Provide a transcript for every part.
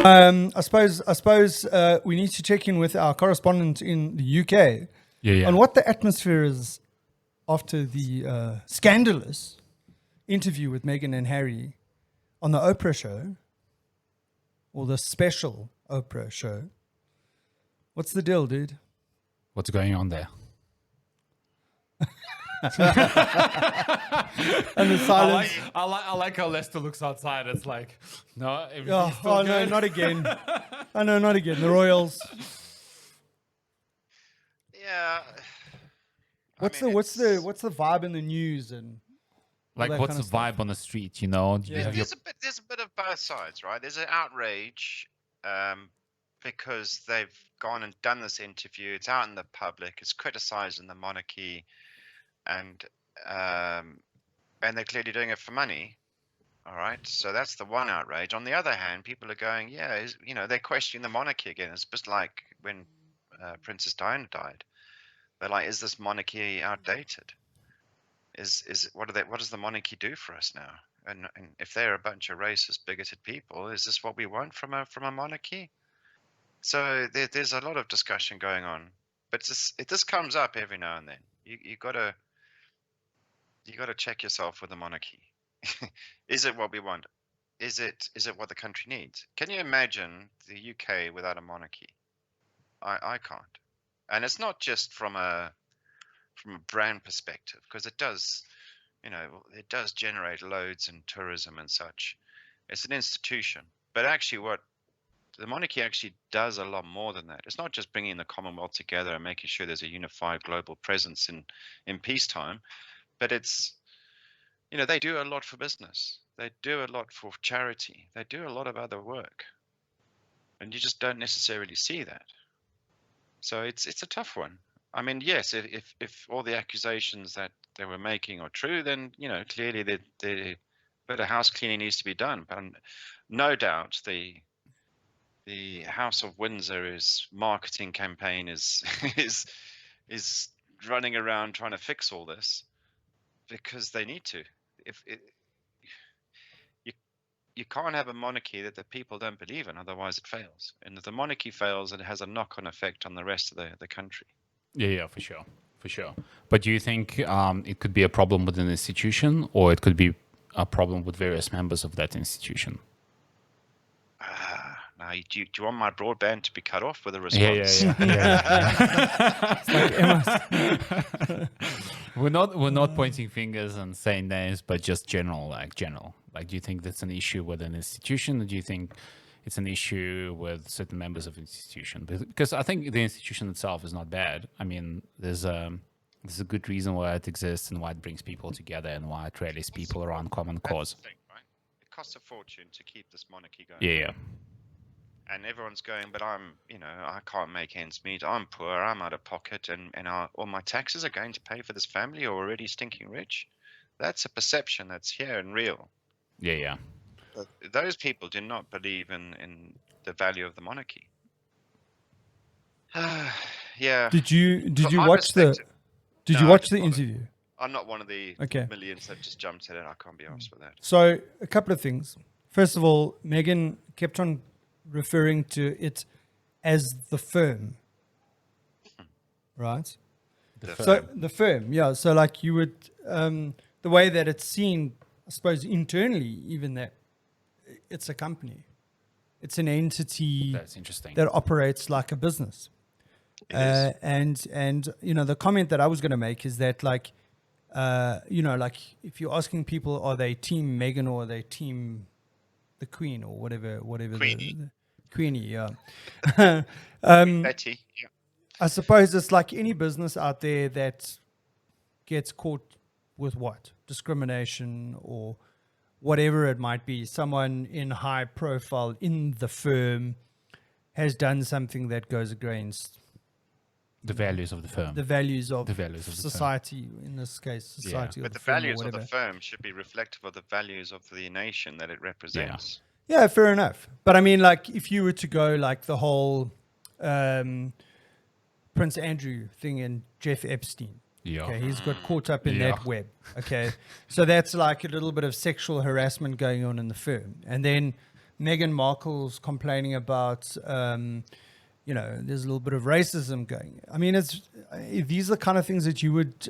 I suppose we need to check in with our correspondent in the UK on what the atmosphere is after the scandalous interview with Meghan and Harry on the Oprah show, or the special Oprah show. What's the deal, dude? What's going on there? And the silence. I like how Lester looks outside. It's like, no, Oh, still no, good. not again. Oh, no, not again. The Royals. Yeah. What's the vibe in the news and Like, what's the vibe on the street? You know, Yeah. There's a bit of both sides, right? There's an outrage because they've gone and done this interview. It's out in the public. It's criticizing the monarchy, and they're clearly doing it for money. All right, so that's the one outrage. On the other hand, people are going, they're questioning the monarchy again. It's just like when Princess Diana died. They're like, is this monarchy outdated? What does the monarchy do for us now? And if they're a bunch of racist, bigoted people, is this what we want from a monarchy? So there's a lot of discussion going on, but this comes up every now and then. You gotta check yourself with the monarchy. Is it what we want? Is it what the country needs? Can you imagine the UK without a monarchy? I can't, and it's not just from a brand perspective, because it does generate loads in tourism and such. It's an institution, but actually what the monarchy actually does a lot more than that. It's not just bringing the Commonwealth together and making sure there's a unified global presence in peacetime, but it's, they do a lot for business. They do a lot for charity. They do a lot of other work, and you just don't necessarily see that. So it's a tough one. I mean, yes, if all the accusations that they were making are true, then clearly the bit of house cleaning needs to be done. But no doubt the House of Windsor's marketing campaign is running around trying to fix all this because they need to. You can't have a monarchy that the people don't believe in, otherwise it fails. And if the monarchy fails, it has a knock-on effect on the rest of the country. Yeah, for sure. But do you think it could be a problem within the institution, or it could be a problem with various members of that institution? Now, do you want my broadband to be cut off with a response? Yeah. We're not pointing fingers and saying names, but just general. Like, do you think that's an issue with an institution, or do you think it's an issue with certain members of the institution? Because I think the institution itself is not bad. I mean, there's a good reason why it exists and why it brings people together and why it rallies people around common cause. Thing, right? It costs a fortune to keep this monarchy going. Yeah. And everyone's going, but I can't make ends meet. I'm poor. I'm out of pocket, and all my taxes are going to pay for this family who are already stinking rich. That's a perception that's here and real. Yeah. But those people do not believe in the value of the monarchy. Yeah. Did you watch the interview? I'm not one of the millions that just jumped at it. I can't be honest with that. So a couple of things. First of all, Meghan kept on referring to it as the firm, right? The firm, yeah. So like you would, the way that it's seen, I suppose internally, even that it's a company, it's an entity. That's interesting. That operates like a business. And the comment that I was going to make is that like if you're asking people, are they team Meghan or are they team the Queen or whatever Queenie, yeah. Betty, yeah. I suppose it's like any business out there that gets caught with what? Discrimination or whatever it might be. Someone in high profile in the firm has done something that goes against the values of the firm. The values of society, in this case, society. Yeah. But the values of the firm should be reflective of the values of the nation that it represents. Yeah, fair enough. But I mean, like, if you were to go like the whole Prince Andrew thing and Jeff Epstein, okay, he's got caught up in that web. Okay, so that's like a little bit of sexual harassment going on in the firm, and then Meghan Markle's complaining about, there's a little bit of racism going. I mean, these are the kind of things that you would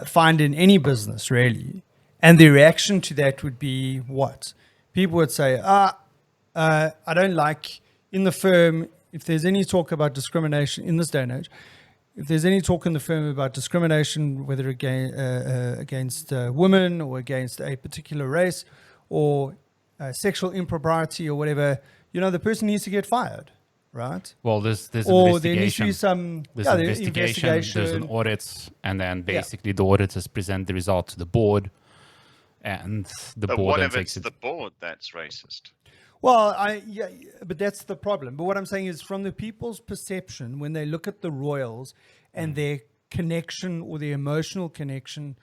find in any business, really. And the reaction to that would be what? People would say, I don't like in the firm, if there's any talk about discrimination in this day and age, if there's any talk in the firm about discrimination, whether against women or against a particular race or sexual impropriety or whatever, the person needs to get fired, right? Well, there's or investigation. there needs to be some investigation. There's an audit, and then basically the auditors present the result to the board, and the but board what then if takes it's the board that's racist? Well, but that's the problem. But what I'm saying is, from the people's perception, when they look at the royals and their connection or their emotional connection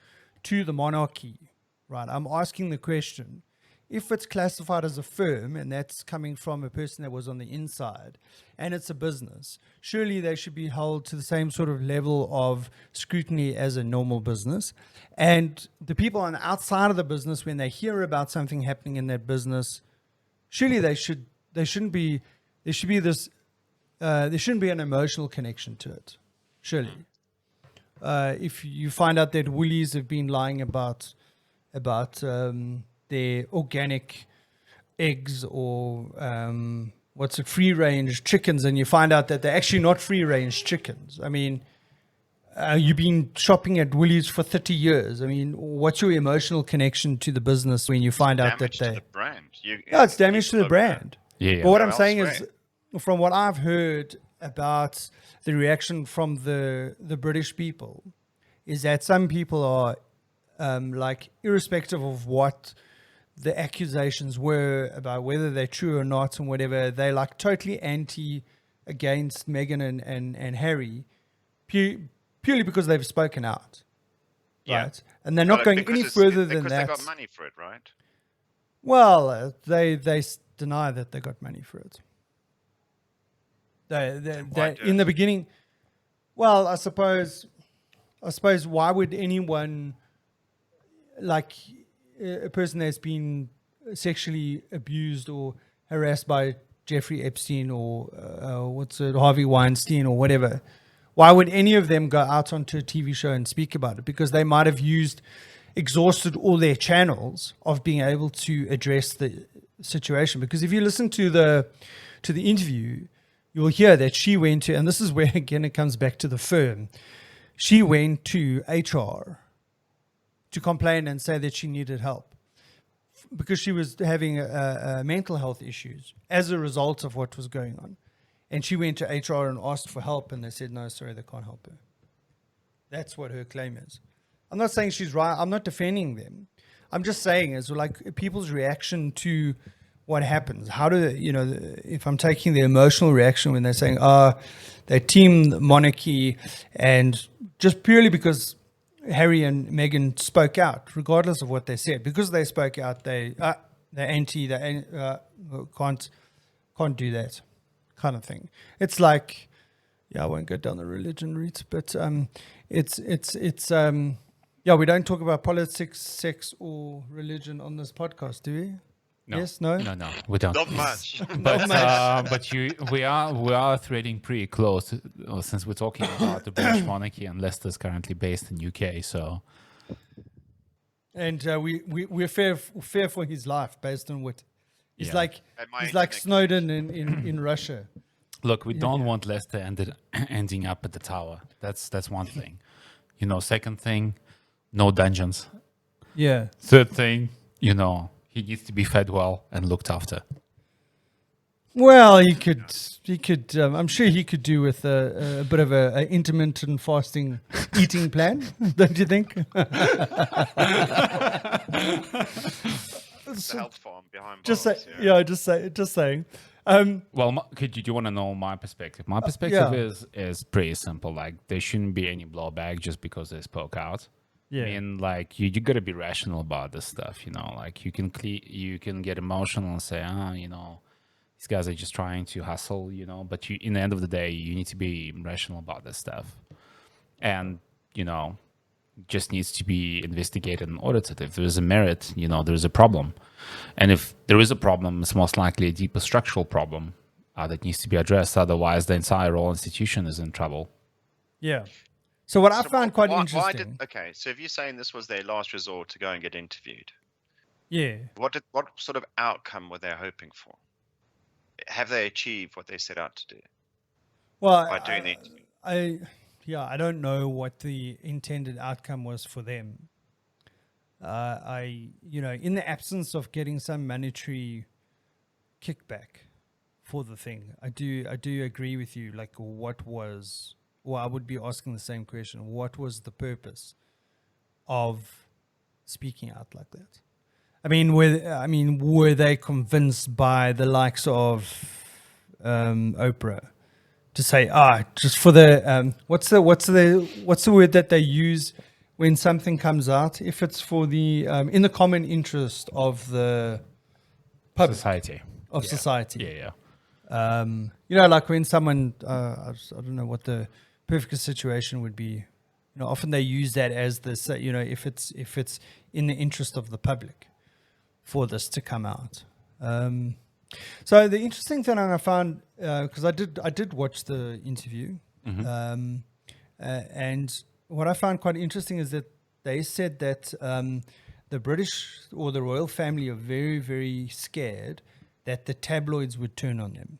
to the monarchy, right? I'm asking the question, if it's classified as a firm and that's coming from a person that was on the inside and it's a business, surely they should be held to the same sort of level of scrutiny as a normal business. And the people on the outside of the business, when they hear about something happening in that business, surely there shouldn't be an emotional connection to it. Surely. If you find out that Woolies have been lying about their organic eggs or free range chickens, and you find out that they're actually not free range chickens. I mean, you've been shopping at Woolies for 30 years. I mean, what's your emotional connection to the business when you find out that to the brand. It's damage to the brand. Yeah. But what I'm saying is, from what I've heard about the reaction from the British people, is that some people are irrespective of what the accusations were about whether they're true or not and whatever, they're like totally against Meghan and Harry, purely because they've spoken out, right? And they're not going any further than that. Because they got money for it, right? Well, they deny that they got money for it. They in the beginning. Well, I suppose why would anyone, like a person that's been sexually abused or harassed by Jeffrey Epstein or Harvey Weinstein or whatever, why would any of them go out onto a TV show and speak about it? Because they might have exhausted all their channels of being able to address the situation. Because if you listen to the interview, you'll hear that she went to, and this is where again it comes back to the firm, she went to HR to complain and say that she needed help because she was having mental health issues as a result of what was going on. And she went to HR and asked for help, and they said, no, sorry, they can't help her. That's what her claim is. I'm not saying she's right. I'm not defending them. I'm just saying is like people's reaction to what happens. How do they, if I'm taking the emotional reaction when they're saying, they team the monarchy, and just purely because Harry and Meghan spoke out, regardless of what they said, because they spoke out, they're anti, they can't do that kind of thing. It's like, I won't go down the religion route, but we don't talk about politics, sex, or religion on this podcast, do we? No. Yes, no, we don't. Not much. But we are threading pretty close since we're talking about the British monarchy, and Leicester's currently based in UK. So, and we're fair for his life based on what he's like. He's like Snowden in Russia. Look, we don't want Leicester ending up at the tower. That's one thing. Second thing, no dungeons. Yeah. Third thing, he needs to be fed well and looked after. Well, he could. I'm sure he could do with a bit of a intermittent fasting eating plan. Don't you think? It's a health farm behind just bars, just saying. Well, do you want to know my perspective? My perspective is pretty simple. Like, there shouldn't be any blowback just because they spoke out. Yeah. I mean, like, you got to be rational about this stuff, Like, you can get emotional and say, these guys are just trying to hustle, But in the end of the day, you need to be rational about this stuff, and just needs to be investigated and audited. If there's a merit, there's a problem. And if there is a problem, it's most likely a deeper structural problem that needs to be addressed. Otherwise, the entire royal institution is in trouble. Yeah. So what I So found quite why interesting. okay, so if you're saying this was their last resort to go and get interviewed, Yeah. what sort of outcome were they hoping for? Have they achieved what they set out to do Well, by doing the interview? I don't know what the intended outcome was for them. In the absence of getting some monetary kickback for the thing, I do agree with you. Like, I would be asking the same question. What was the purpose of speaking out like that? Were they convinced by the likes of Oprah to say, just for the what's the word that they use when something comes out? If it's for the in the common interest of the public, Society. society. Yeah. Like when someone, I don't know what the perfect situation would be. Often they use that as if it's in the interest of the public for this to come out. So the interesting thing I found, because I did watch the interview, and what I found quite interesting is that they said that the British or the royal family are very, very scared that the tabloids would turn on them.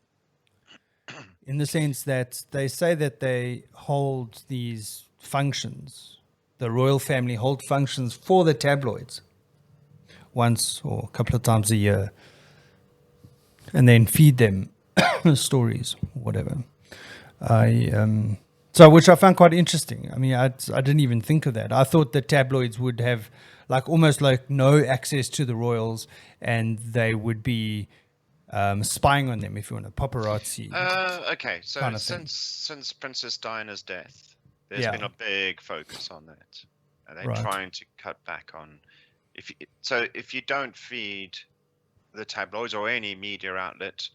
In the sense that they say that they hold these functions, the royal family hold functions for the tabloids once or a couple of times a year, and then feed them stories, whatever. Which I found quite interesting. I mean, I didn't even think of that. I thought the tabloids would have almost no access to the royals, and they would be spying on them, if you want, a paparazzi. Okay, so kind of thing. since Princess Diana's death, there's Yeah. been a big focus on that. They're Right. trying to cut back on. If you don't feed the tabloids or any media outlet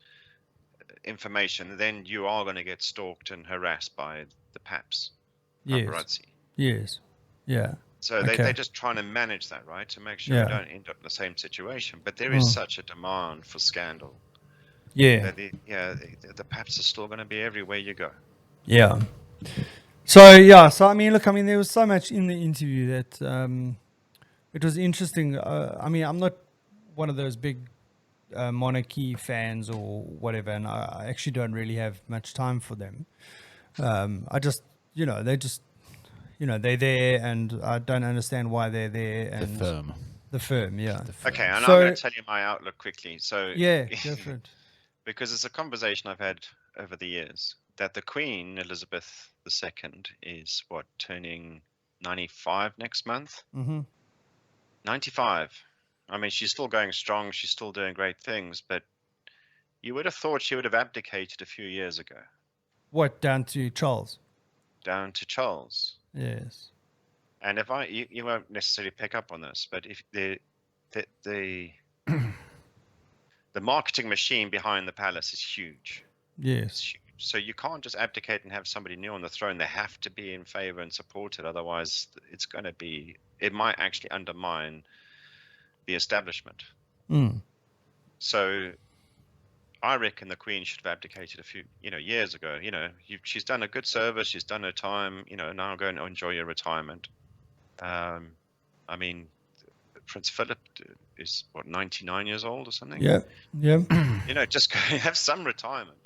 information, then you are going to get stalked and harassed by the paparazzi. Yes. Yeah. So they're just trying to manage that, right, to make sure we don't end up in the same situation. But there is such a demand for scandal. Yeah. The paps are still going to be everywhere you go. Yeah. So I mean, look, there was so much in the interview that it was interesting. I'm not one of those big monarchy fans or whatever, and I actually don't really have much time for them. I just, they're there, and I don't understand why they're there. And the firm, yeah. Okay, and I'm going to tell you my outlook quickly. So yeah, go for it. Because it's a conversation I've had over the years that the Queen Elizabeth II is turning 95 next month. 95. I mean, she's still going strong. She's still doing great things, but you would have thought she would have abdicated a few years ago. What, down to Charles? Down to Charles. Yes. And if you won't necessarily pick up on this, but if the marketing machine behind the palace is huge. Yes. It's huge. So you can't just abdicate and have somebody new on the throne. They have to be in favor and support it. Otherwise, it might actually undermine the establishment. So I reckon the Queen should have abdicated a few, years ago. She's done a good service. She's done her time. Now go and enjoy your retirement. Prince Philip is 99 years old or something. Yeah. Just have some retirement.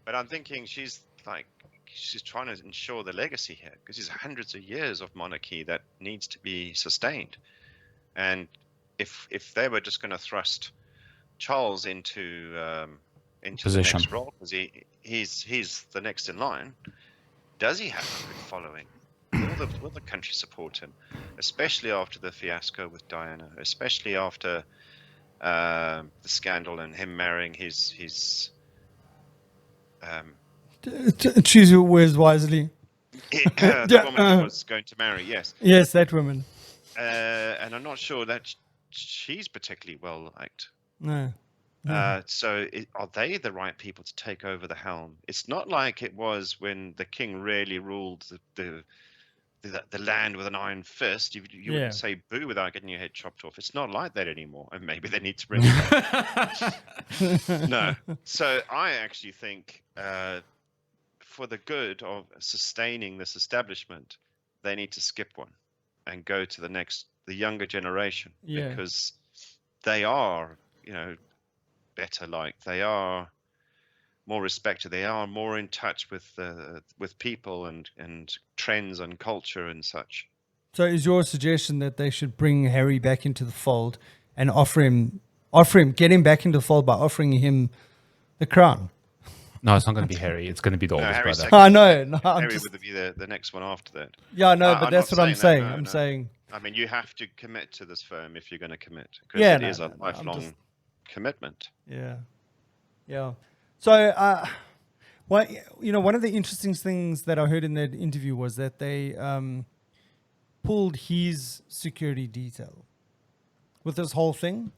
But I'm thinking she's trying to ensure the legacy here, because there's hundreds of years of monarchy that needs to be sustained. And if they were just going to thrust Charles into the next role, because he's the next in line, does he have a good following? Will the country support him, especially after the fiasco with Diana, especially after the scandal and him marrying his choose your words wisely. The woman he was going to marry, yes. Yes, that woman. And I'm not sure that she's particularly well liked. No. So are they the right people to take over the helm? It's not like it was when the king really ruled the the land with an iron fist, you wouldn't say boo without getting your head chopped off. It's not like that anymore, and maybe they need to bring it back. No, so I actually think for the good of sustaining this establishment, they need to skip one and go to the younger generation, because they are, better liked. They are more respected. They are more in touch with people and trends and culture and such. So, is your suggestion that they should bring Harry back into the fold and get him back into the fold by offering him the crown? No, it's not going to be Harry. It's going to be the oldest brother. I know. No, Harry would be the next one after that. Yeah, no, but that's what I'm saying. I'm saying. I mean, you have to commit to this firm if you're going to commit, because it is a lifelong commitment. Yeah, yeah. So, one of the interesting things that I heard in that interview was that they pulled his security detail with this whole thing.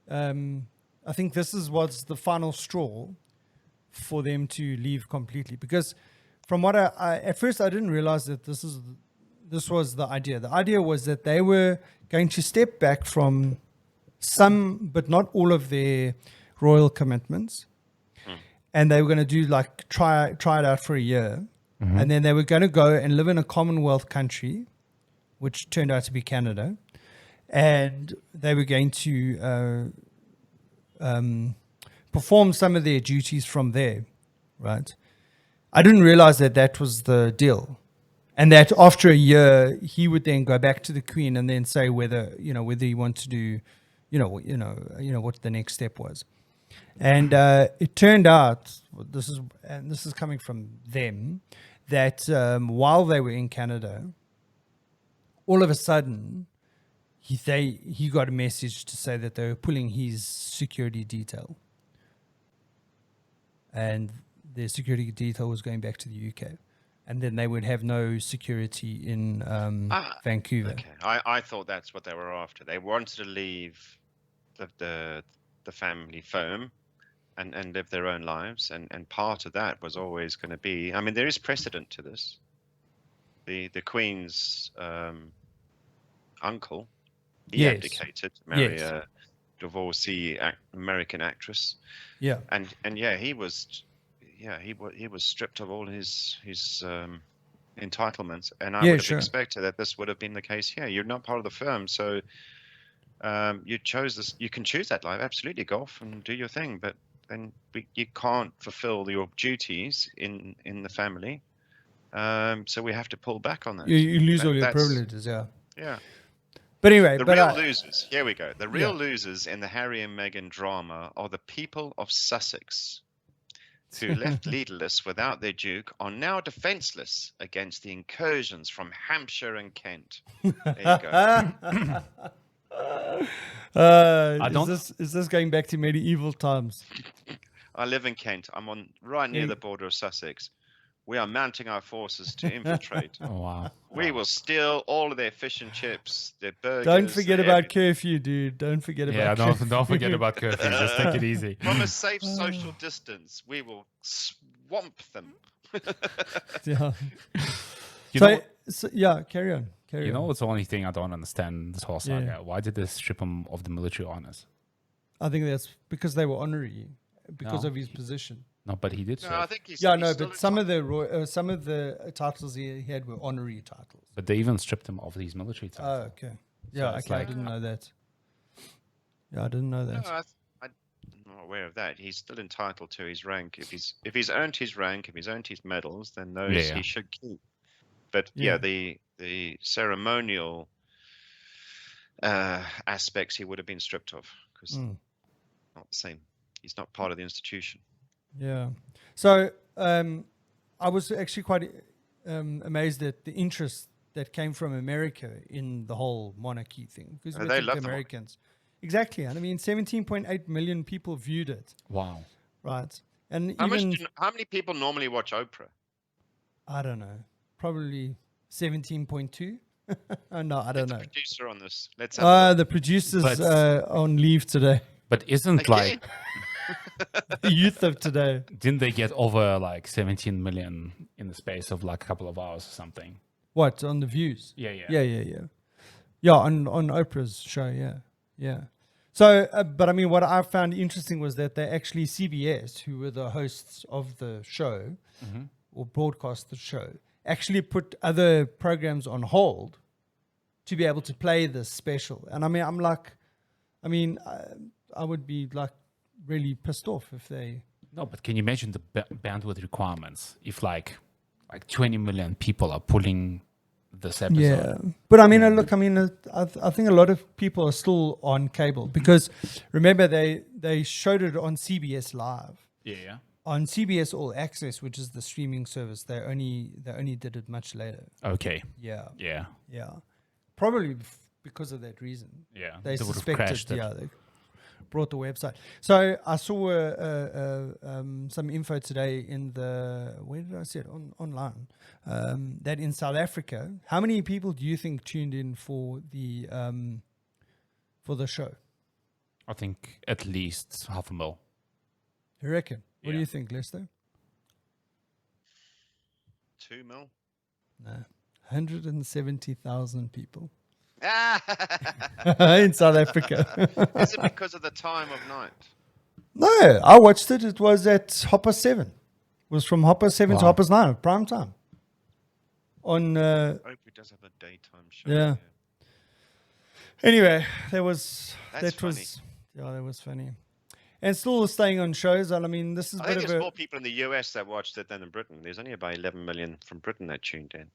I think this was the final straw for them to leave completely, because from what I at first I didn't realize that this was the idea. The idea was that they were going to step back from some, but not all of their royal commitments. And they were going to do try it out for a year. And then they were going to go and live in a Commonwealth country, which turned out to be Canada. And they were going to perform some of their duties from there, right? I didn't realize that was the deal. And that after a year, he would then go back to the Queen and then say whether he wanted to do, what the next step was. And it turned out, this is coming from them, that while they were in Canada, all of a sudden, he got a message to say that they were pulling his security detail. And their security detail was going back to the UK. And then they would have no security in Vancouver. Okay. I thought that's what they were after. They wanted to leave the family firm and live their own lives. And part of that was always going to be, I mean, there is precedent to this. The Queen's uncle, he abdicated to marry a divorcee American actress. Yeah. And he was stripped of all his entitlements, and I would have expected that this would have been the case here. You're not part of the firm, so you chose this. You can choose that life, absolutely, go off and do your thing, but then you can't fulfill your duties in the family. So we have to pull back on that. You lose all your privileges, yeah. Yeah. But anyway, the real losers. Here we go. The real losers in the Harry and Meghan drama are the people of Sussex, who left leaderless without their duke, are now defenseless against the incursions from Hampshire and Kent. There you go. Is this going back to medieval times? I live in Kent. I'm right near the border of Sussex. We are mounting our forces to infiltrate. Oh, wow. We will steal all of their fish and chips, their burgers. Don't forget about curfew, dude. Don't forget about curfew. Don't forget about curfew. Just take it easy. From a safe social distance, we will swamp them. Yeah. Carry on. You know what's the only thing I don't understand this whole saga? Yeah. Why did they strip him of the military honors? I think that's because they were honorary, because of his position. No, but he did. No, I think he's but some of the titles he had were honorary titles. But they even stripped him of his military titles. Oh, okay. Yeah, so I didn't know that. Yeah, I didn't know that. No, I'm not aware of that. He's still entitled to his rank. If he's earned his rank, if he's earned his medals, then those he should keep. But the ceremonial aspects he would have been stripped of, because not the same. He's not part of the institution. Yeah. So I was actually quite amazed at the interest that came from America in the whole monarchy thing, because they love the Americans. Exactly. And I mean, 17.8 million people viewed it. Wow. Right. And how many people normally watch Oprah? I don't know. Probably 17.2. No, I don't know. The producer on this. Let's have the producer's on leave today. But isn't like the youth of today? Didn't they get over 17 million in the space of a couple of hours or something? What, on the views? Yeah. Yeah, on Oprah's show, yeah. So, but I mean, what I found interesting was that they actually, CBS, who were the hosts of the show, or broadcast the show, actually put other programs on hold to be able to play this special. And I mean, I would be like really pissed off if they... No, but can you imagine the bandwidth requirements if like 20 million people are pulling this episode? Yeah, but I mean, look, I mean, I think a lot of people are still on cable because remember they showed it on CBS Live. Yeah. On CBS All Access, which is the streaming service, they only did it much later. Okay. Yeah. Yeah. Probably because of that reason. Yeah. They would have suspected. crashed it. Yeah, they brought the website. So I saw some info today in the, where did I see it? Online. That in South Africa, how many people do you think tuned in for the show? I think at least 500,000. You reckon? What do Yeah. you think, Lester? 2 mil. No, 170,000 people Ah! in South Africa. Is it because of the time of night? No, I watched it. It was at 7:30. It was from 7:30 to Wow. 9, prime time. On Oprah does have a daytime show. Yeah. Anyway, that was funny. that was funny. And still staying on shows. And I mean, this is a I bit think of there's a. more people in the US that watched it than in Britain. There's only about 11 million from Britain that tuned in.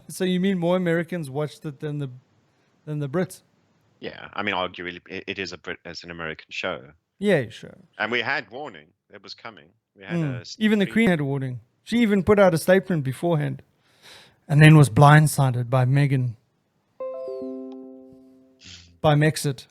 So you mean more Americans watched it than the Brits? Yeah, I mean, arguably, it is it's an American show, Yeah, sure. and we had warning it was coming. We had Even the Queen had a warning. She even put out a statement beforehand, and then was blindsided by Meghan. By Mexit.